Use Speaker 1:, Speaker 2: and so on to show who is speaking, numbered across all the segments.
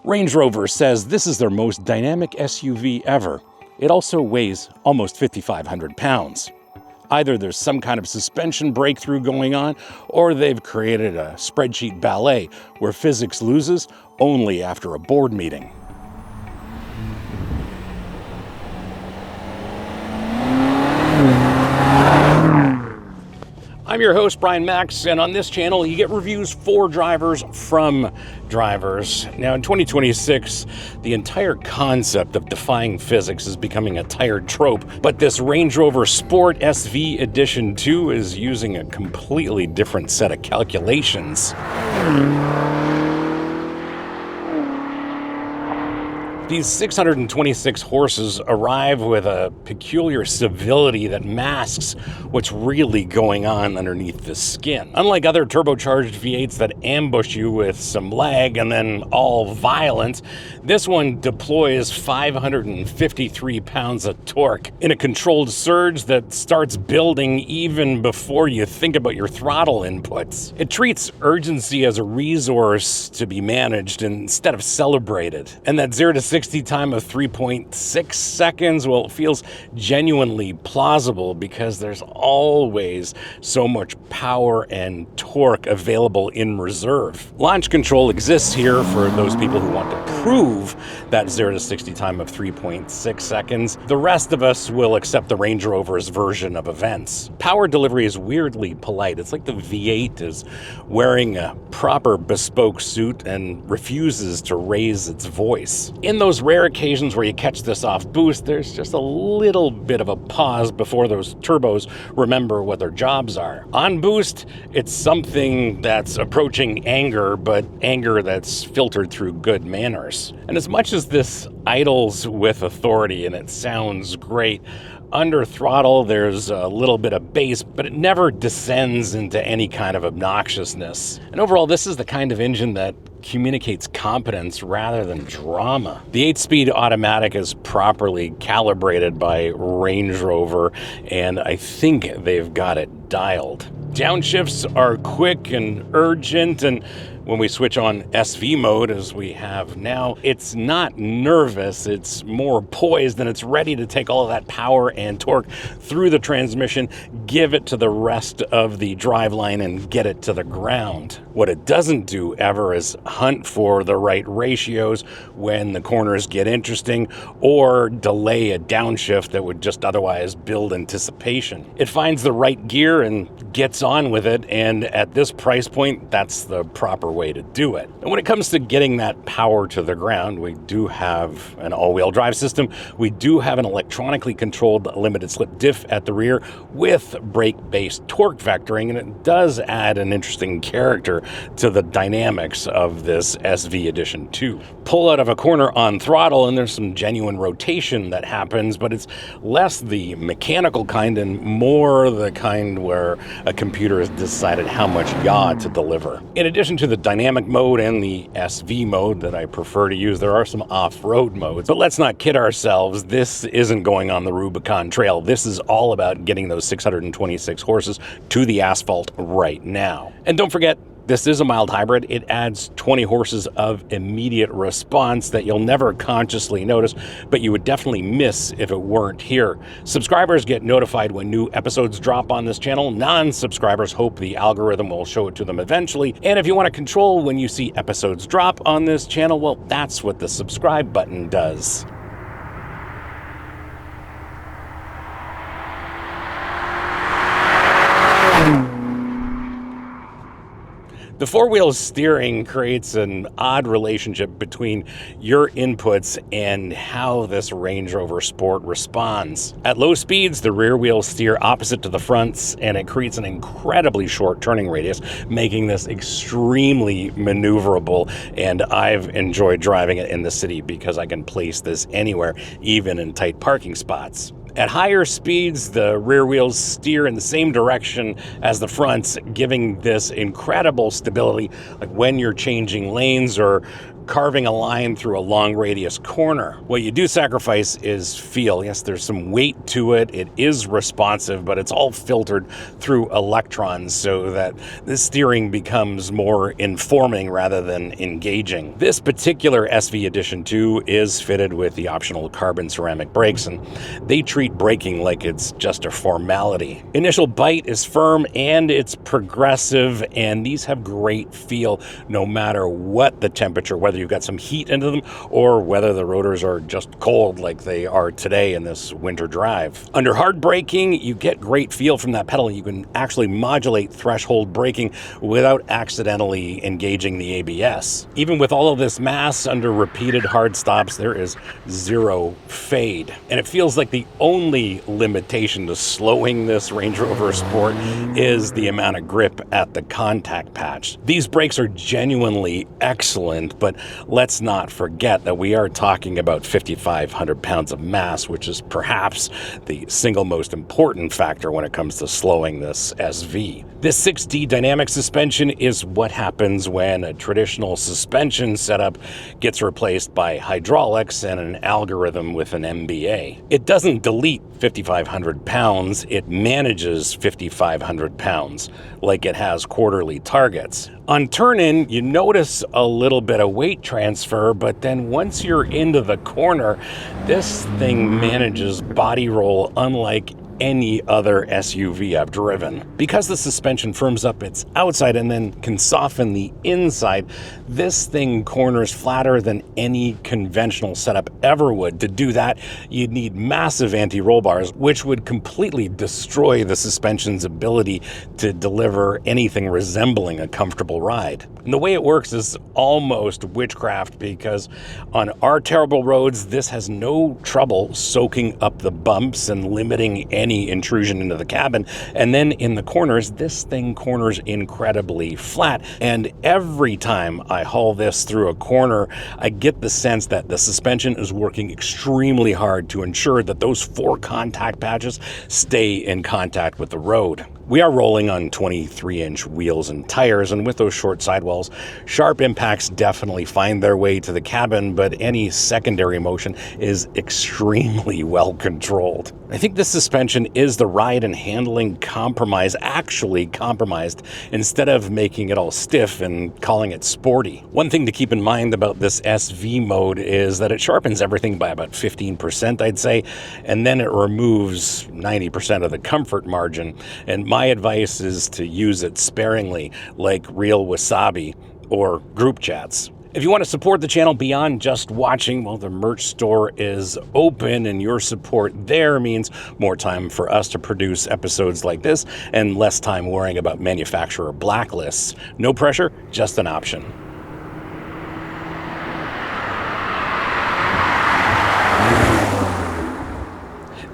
Speaker 1: Range Rover says this is their most dynamic SUV ever. It also weighs almost 5,500 pounds. Either there's some kind of suspension breakthrough going on, or they've created a spreadsheet ballet where physics loses only after a board meeting. I'm your host, Brian Makse, and on this channel you get reviews for drivers from drivers. Now in 2026, the entire concept of defying physics is becoming a tired trope, but this Range Rover Sport SV Edition 2 is using a completely different set of calculations. These 626 horses arrive with a peculiar civility that masks what's really going on underneath the skin. Unlike other turbocharged V8s that ambush you with some lag and then all violence, this one deploys 553 pounds of torque in a controlled surge that starts building even before you think about your throttle inputs. It treats urgency as a resource to be managed instead of celebrated. And that 0 to 60 time of 3.6 seconds, well, it feels genuinely plausible because there's always so much power and torque available in reserve. Launch control exists here for those people who want to prove that 0 to 60 time of 3.6 seconds. The rest of us will accept the Range Rover's version of events. Power delivery is weirdly polite. It's like the V8 is wearing a proper bespoke suit and refuses to raise its voice. In those rare occasions where you catch this off boost, there's just a little bit of a pause before those turbos remember what their jobs are. On boost, it's something that's approaching anger, but anger that's filtered through good manners. And as much as this idles with authority and it sounds great, under throttle, there's a little bit of bass, but it never descends into any kind of obnoxiousness. And overall, this is the kind of engine that communicates competence rather than drama. The 8-speed automatic is properly calibrated by Range Rover, and I think they've got it dialed. Downshifts are quick and urgent, and when we switch on SV mode, as we have now, it's not nervous, it's more poised, and it's ready to take all of that power and torque through the transmission, give it to the rest of the driveline, and get it to the ground. What it doesn't do ever is hunt for the right ratios when the corners get interesting, or delay a downshift that would just otherwise build anticipation. It finds the right gear and gets on with it, and at this price point, that's the proper way to do it. And when it comes to getting that power to the ground, we do have an all-wheel drive system. We do have an electronically controlled limited slip diff at the rear with brake-based torque vectoring, and it does add an interesting character to the dynamics of this SV Edition 2. Pull out of a corner on throttle and there's some genuine rotation that happens, but it's less the mechanical kind and more the kind where a computer has decided how much yaw to deliver. In addition to the dynamic mode and the SV mode that I prefer to use, there are some off-road modes. But let's not kid ourselves, this isn't going on the Rubicon Trail. This is all about getting those 626 horses to the asphalt right now. And don't forget, this is a mild hybrid. It adds 20 horses of immediate response that you'll never consciously notice, but you would definitely miss if it weren't here. Subscribers get notified when new episodes drop on this channel. Non-subscribers hope the algorithm will show it to them eventually. And if you want to control when you see episodes drop on this channel, well, that's what the subscribe button does. The four-wheel steering creates an odd relationship between your inputs and how this Range Rover Sport responds. At low speeds, the rear wheels steer opposite to the fronts, and it creates an incredibly short turning radius, making this extremely maneuverable, and I've enjoyed driving it in the city because I can place this anywhere, even in tight parking spots. At higher speeds, the rear wheels steer in the same direction as the fronts, giving this incredible stability, like when you're changing lanes or carving a line through a long radius corner. What you do sacrifice is feel. Yes, there's some weight to it. It is responsive, but it's all filtered through electrons so that the steering becomes more informing rather than engaging. This particular SV Edition 2 is fitted with the optional carbon ceramic brakes, and they treat braking like it's just a formality. Initial bite is firm and it's progressive, and these have great feel no matter what the temperature, whether you've got some heat into them or whether the rotors are just cold like they are today in this winter drive. Under hard braking, you get great feel from that pedal. You can actually modulate threshold braking without accidentally engaging the ABS. Even with all of this mass under repeated hard stops, there is zero fade. And it feels like the only limitation to slowing this Range Rover Sport is the amount of grip at the contact patch. These brakes are genuinely excellent, but let's not forget that we are talking about 5,500 pounds of mass, which is perhaps the single most important factor when it comes to slowing this SV. This 6D dynamic suspension is what happens when a traditional suspension setup gets replaced by hydraulics and an algorithm with an MBA. It doesn't delete 5,500 pounds, it manages 5,500 pounds, like it has quarterly targets. On turn-in, you notice a little bit of weight transfer, but then once you're into the corner, this thing manages body roll unlike any other SUV I've driven. Because the suspension firms up its outside and then can soften the inside, this thing corners flatter than any conventional setup ever would. To do that, you'd need massive anti-roll bars, which would completely destroy the suspension's ability to deliver anything resembling a comfortable ride. And the way it works is almost witchcraft, because on our terrible roads, this has no trouble soaking up the bumps and limiting any intrusion into the cabin. And then in the corners, this thing corners incredibly flat. And every time I haul this through a corner, I get the sense that the suspension is working extremely hard to ensure that those 4 contact patches stay in contact with the road. We are rolling on 23-inch wheels and tires, and with those short sidewalls, sharp impacts definitely find their way to the cabin, but any secondary motion is extremely well controlled. I think this suspension is the ride and handling compromise actually compromised, instead of making it all stiff and calling it sporty. One thing to keep in mind about this SV mode is that it sharpens everything by about 15%, I'd say, and then it removes 90% of the comfort margin. And my advice is to use it sparingly, like real wasabi or group chats. If you want to support the channel beyond just watching, well, the merch store is open, and your support there means more time for us to produce episodes like this and less time worrying about manufacturer blacklists. No pressure, just an option.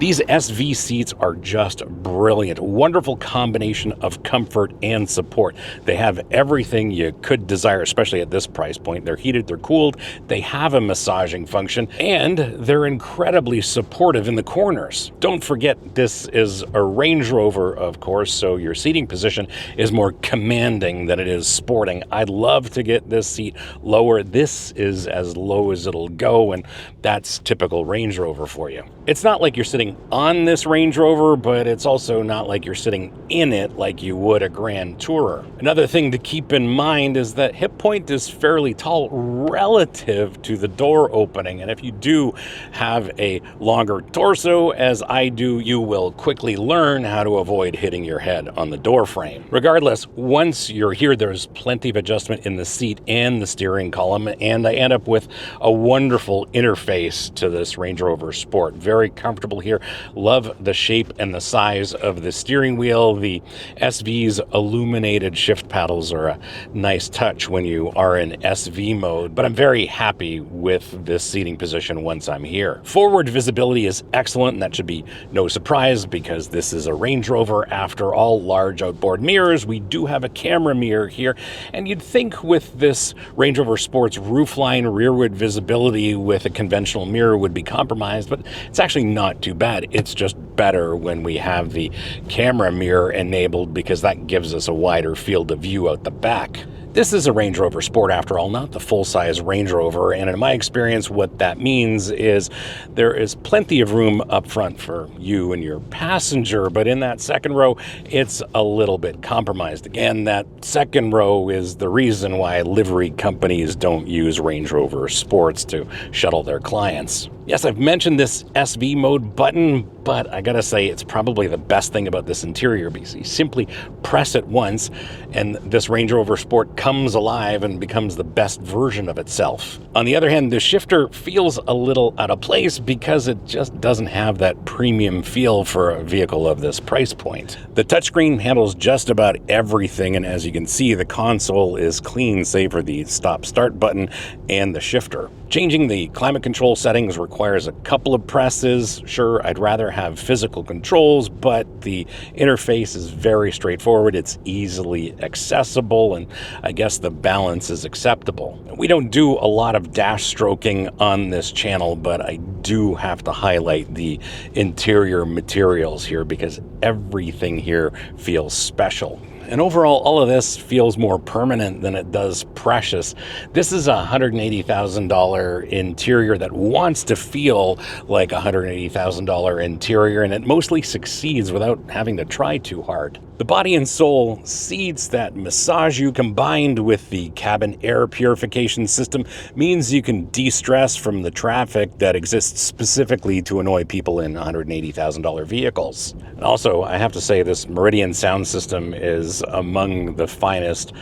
Speaker 1: These SV seats are just brilliant. Wonderful combination of comfort and support. They have everything you could desire, especially at this price point. They're heated, they're cooled, they have a massaging function, and they're incredibly supportive in the corners. Don't forget, this is a Range Rover, of course, so your seating position is more commanding than it is sporting. I'd love to get this seat lower. This is as low as it'll go, and that's typical Range Rover for you. It's not like you're sitting on this Range Rover, but it's also not like you're sitting in it like you would a Grand Tourer. Another thing to keep in mind is that hip point is fairly tall relative to the door opening, and if you do have a longer torso, as I do, you will quickly learn how to avoid hitting your head on the door frame. Regardless, once you're here, there's plenty of adjustment in the seat and the steering column, and I end up with a wonderful interface to this Range Rover Sport. Very comfortable here. Love the shape and the size of the steering wheel. The SV's illuminated shift paddles are a nice touch when you are in SV mode, but I'm very happy with this seating position once I'm here. Forward visibility is excellent, and that should be no surprise because this is a Range Rover. After all, large outboard mirrors. We do have a camera mirror here, and you'd think with this Range Rover Sport's roofline rearward visibility with a conventional mirror would be compromised, but it's actually not too bad. It's just better when we have the camera mirror enabled because that gives us a wider field of view out the back. This is a Range Rover Sport after all, not the full-size Range Rover, and in my experience what that means is there is plenty of room up front for you and your passenger, but in that second row it's a little bit compromised. And that second row is the reason why livery companies don't use Range Rover Sports to shuttle their clients. Yes, I've mentioned this SV mode button, but I gotta say it's probably the best thing about this interior because you simply press it once and this Range Rover Sport comes alive and becomes the best version of itself. On the other hand, the shifter feels a little out of place because it just doesn't have that premium feel for a vehicle of this price point. The touchscreen handles just about everything, and as you can see, the console is clean save for the stop-start button and the shifter. Changing the climate control settings requires a couple of presses. Sure, I'd rather have physical controls, but the interface is very straightforward. It's easily accessible, and I guess the balance is acceptable. We don't do a lot of dash stroking on this channel, but I do have to highlight the interior materials here because everything here feels special. And overall, all of this feels more permanent than it does precious. This is a $180,000 interior that wants to feel like a $180,000 interior, and it mostly succeeds without having to try too hard. The body and soul seats that massage you combined with the cabin air purification system means you can de-stress from the traffic that exists specifically to annoy people in $180,000 vehicles. And also, I have to say this Meridian sound system is among the finest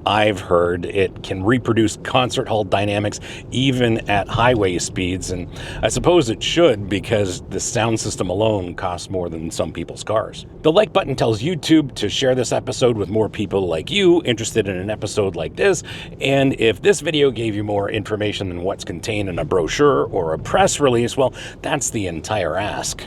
Speaker 1: I've heard. It can reproduce concert hall dynamics even at highway speeds, and I suppose it should because the sound system alone costs more than some people's cars. The like button tells YouTube to share this episode with more people like you interested in an episode like this, and if this video gave you more information than what's contained in a brochure or a press release, well, that's the entire ask.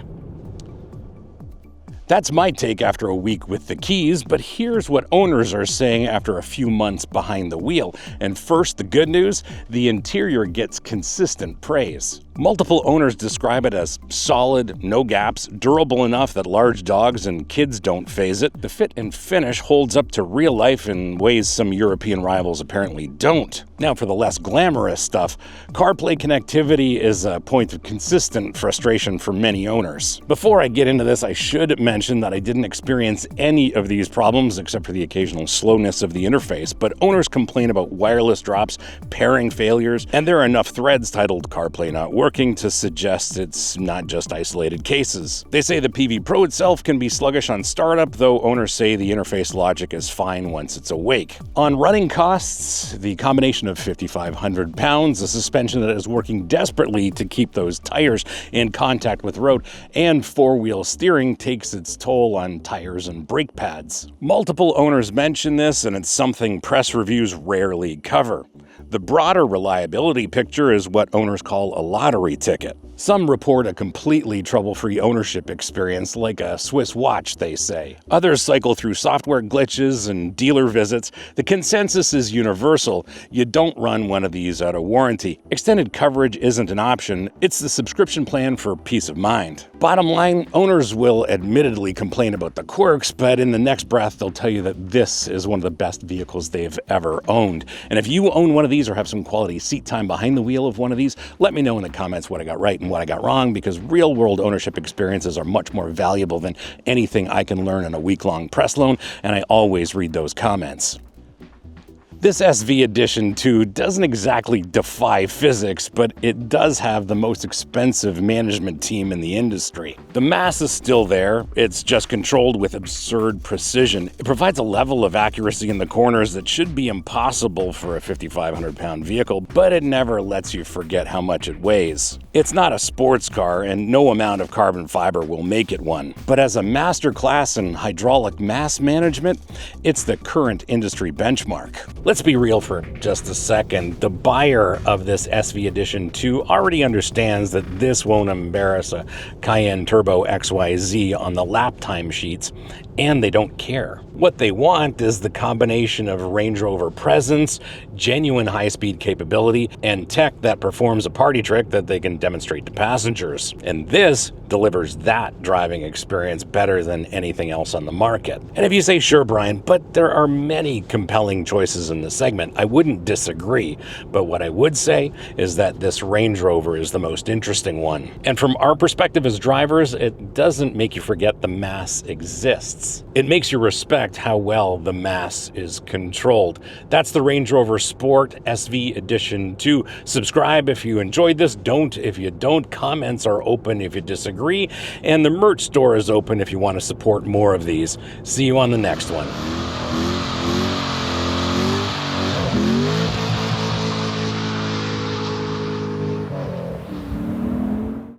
Speaker 1: That's my take after a week with the keys, but here's what owners are saying after a few months behind the wheel. And first, the good news, the interior gets consistent praise. Multiple owners describe it as solid, no gaps, durable enough that large dogs and kids don't phase it. The fit and finish holds up to real life in ways some European rivals apparently don't. Now for the less glamorous stuff, CarPlay connectivity is a point of consistent frustration for many owners. Before I get into this, I should mention that I didn't experience any of these problems except for the occasional slowness of the interface, but owners complain about wireless drops, pairing failures, and there are enough threads titled CarPlay Not Working to suggest it's not just isolated cases. They say the PV Pro itself can be sluggish on startup, though owners say the interface logic is fine once it's awake. On running costs, the combination of 5,500 pounds, a suspension that is working desperately to keep those tires in contact with the road, and four-wheel steering takes its toll on tires and brake pads. Multiple owners mention this, and it's something press reviews rarely cover. The broader reliability picture is what owners call a lottery ticket. Some report a completely trouble-free ownership experience, like a Swiss watch, they say. Others cycle through software glitches and dealer visits. The consensus is universal. You don't run one of these out of warranty. Extended coverage isn't an option. It's the subscription plan for peace of mind. Bottom line, owners will admittedly complain about the quirks, but in the next breath, they'll tell you that this is one of the best vehicles they've ever owned. And if you own one of these or have some quality seat time behind the wheel of one of these, let me know in the comments what I got right and what I got wrong, because real-world ownership experiences are much more valuable than anything I can learn in a week-long press loan, and I always read those comments. This SV Edition 2 doesn't exactly defy physics, but it does have the most expensive management team in the industry. The mass is still there, it's just controlled with absurd precision. It provides a level of accuracy in the corners that should be impossible for a 5,500-pound vehicle, but it never lets you forget how much it weighs. It's not a sports car, and no amount of carbon fiber will make it one. But as a master class in hydraulic mass management, it's the current industry benchmark. Let's be real for just a second. The buyer of this SV Edition 2 already understands that this won't embarrass a Cayenne Turbo XYZ on the lap time sheets. and they don't care. What they want is the combination of Range Rover presence, genuine high-speed capability, and tech that performs a party trick that they can demonstrate to passengers. And this delivers that driving experience better than anything else on the market. And if you say, sure, Brian, but there are many compelling choices in the segment, I wouldn't disagree. But what I would say is that this Range Rover is the most interesting one. And from our perspective as drivers, it doesn't make you forget the mass exists. It makes you respect how well the mass is controlled. That's the Range Rover Sport SV Edition 2. Subscribe if you enjoyed this. Don't if you don't. Comments are open if you disagree. And the merch store is open if you want to support more of these. See you on the next one.